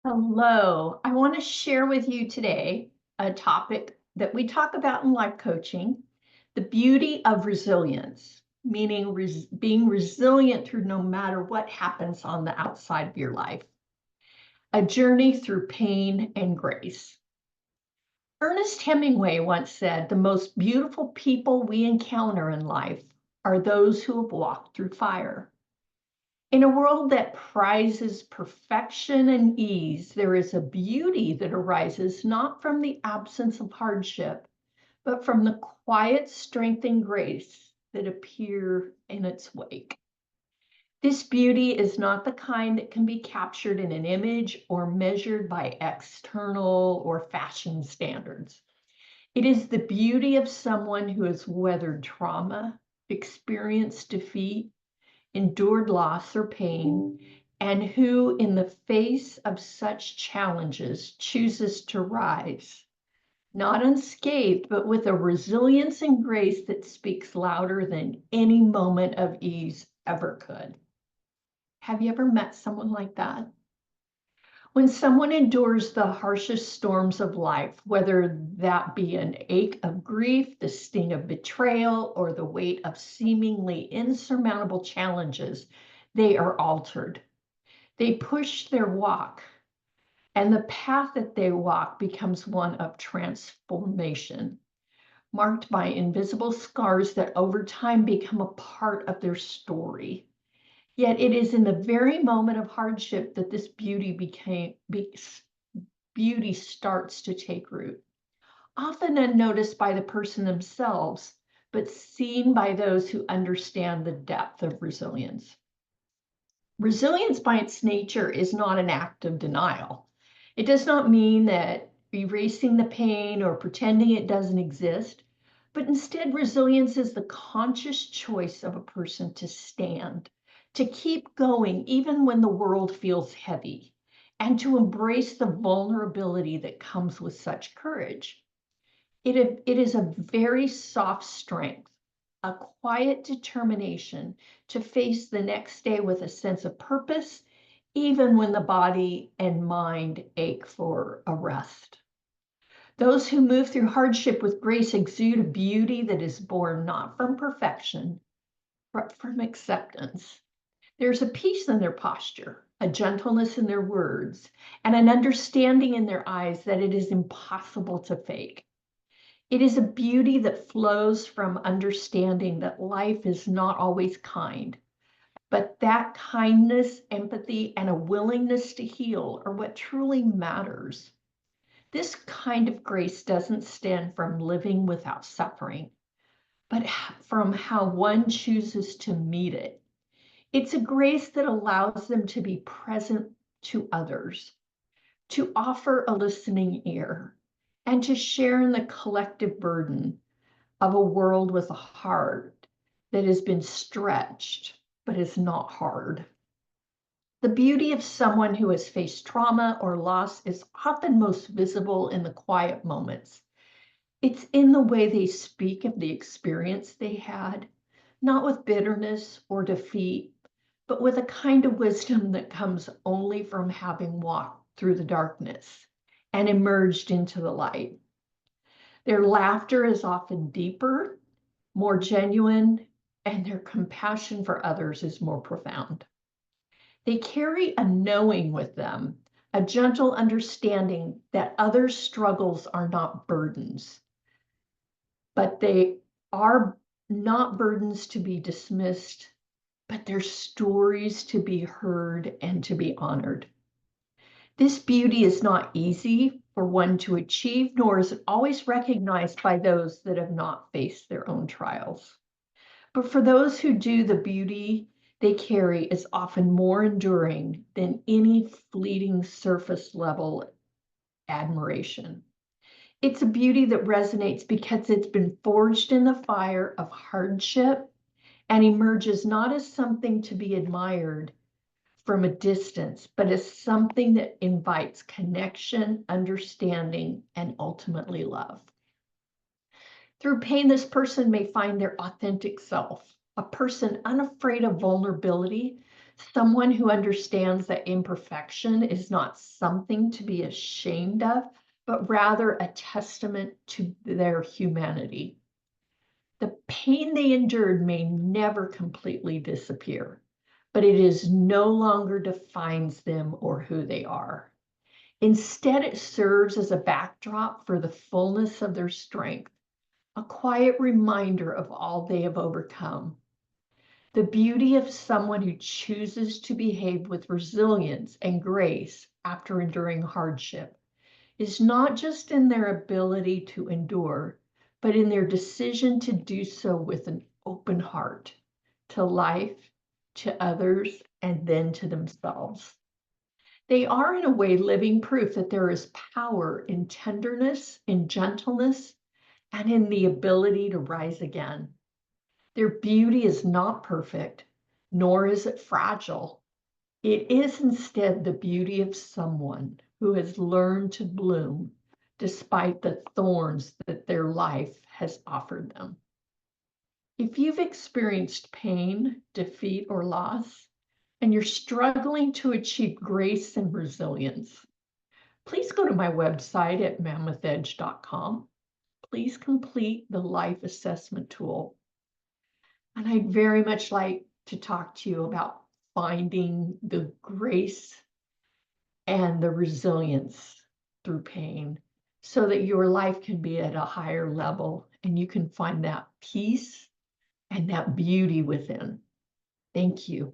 Hello, I want to share with you today a topic that we talk about in life coaching, the beauty of resilience, meaning being resilient through no matter what happens on the outside of your life, a journey through pain and grace. Ernest Hemingway once said, "The most beautiful people we encounter in life are those who have walked through fire." In a world that prizes perfection and ease, there is a beauty that arises not from the absence of hardship, but from the quiet strength and grace that appear in its wake. This beauty is not the kind that can be captured in an image or measured by external or fashion standards. It is the beauty of someone who has weathered trauma, experienced defeat, endured loss or pain, and who, in the face of such challenges, chooses to rise, not unscathed, but with a resilience and grace that speaks louder than any moment of ease ever could. Have you ever met someone like that? When someone endures the harshest storms of life, whether that be an ache of grief, the sting of betrayal, or the weight of seemingly insurmountable challenges, they are altered. They push their walk, and the path that they walk becomes one of transformation, marked by invisible scars that over time become a part of their story. Yet it is in the very moment of hardship that this beauty starts to take root, often unnoticed by the person themselves, but seen by those who understand the depth of resilience. Resilience by its nature is not an act of denial. It does not mean that erasing the pain or pretending it doesn't exist, but instead resilience is the conscious choice of a person to stand, to keep going even when the world feels heavy, and to embrace the vulnerability that comes with such courage. It is a very soft strength, a quiet determination to face the next day with a sense of purpose, even when the body and mind ache for a rest. Those who move through hardship with grace exude a beauty that is born not from perfection, but from acceptance. There's a peace in their posture, a gentleness in their words, and an understanding in their eyes that it is impossible to fake. It is a beauty that flows from understanding that life is not always kind, but that kindness, empathy, and a willingness to heal are what truly matters. This kind of grace doesn't stem from living without suffering, but from how one chooses to meet it. It's a grace that allows them to be present to others, to offer a listening ear, and to share in the collective burden of a world with a heart that has been stretched but is not hard. The beauty of someone who has faced trauma or loss is often most visible in the quiet moments. It's in the way they speak of the experience they had, not with bitterness or defeat, but with a kind of wisdom that comes only from having walked through the darkness and emerged into the light. Their laughter is often deeper, more genuine, and their compassion for others is more profound. They carry a knowing with them, a gentle understanding that others' struggles are not burdens, but they are not burdens to be dismissed, but they're stories to be heard and to be honored. This beauty is not easy for one to achieve, nor is it always recognized by those that have not faced their own trials. But for those who do, the beauty they carry is often more enduring than any fleeting surface level admiration. It's a beauty that resonates because it's been forged in the fire of hardship and emerges not as something to be admired from a distance, but as something that invites connection, understanding, and ultimately love. Through pain, this person may find their authentic self, a person unafraid of vulnerability, Someone who understands that imperfection is not something to be ashamed of, but rather a testament to their humanity. The pain they endured may never completely disappear, but it is no longer defines them or who they are. Instead, it serves as a backdrop for the fullness of their strength, a quiet reminder of all they have overcome. The beauty of someone who chooses to behave with resilience and grace after enduring hardship is not just in their ability to endure, but in their decision to do so with an open heart to life, to others, and then to themselves. They are, in a way, living proof that there is power in tenderness, in gentleness, and in the ability to rise again. Their beauty is not perfect, nor is it fragile. It is instead the beauty of someone who has learned to bloom despite the thorns that their life has offered them. If you've experienced pain, defeat, or loss, and you're struggling to achieve grace and resilience, please go to my website at mammothedge.com. Please complete the life assessment tool. And I'd very much like to talk to you about finding the grace and the resilience through pain so that your life can be at a higher level and you can find that peace and that beauty within. Thank you.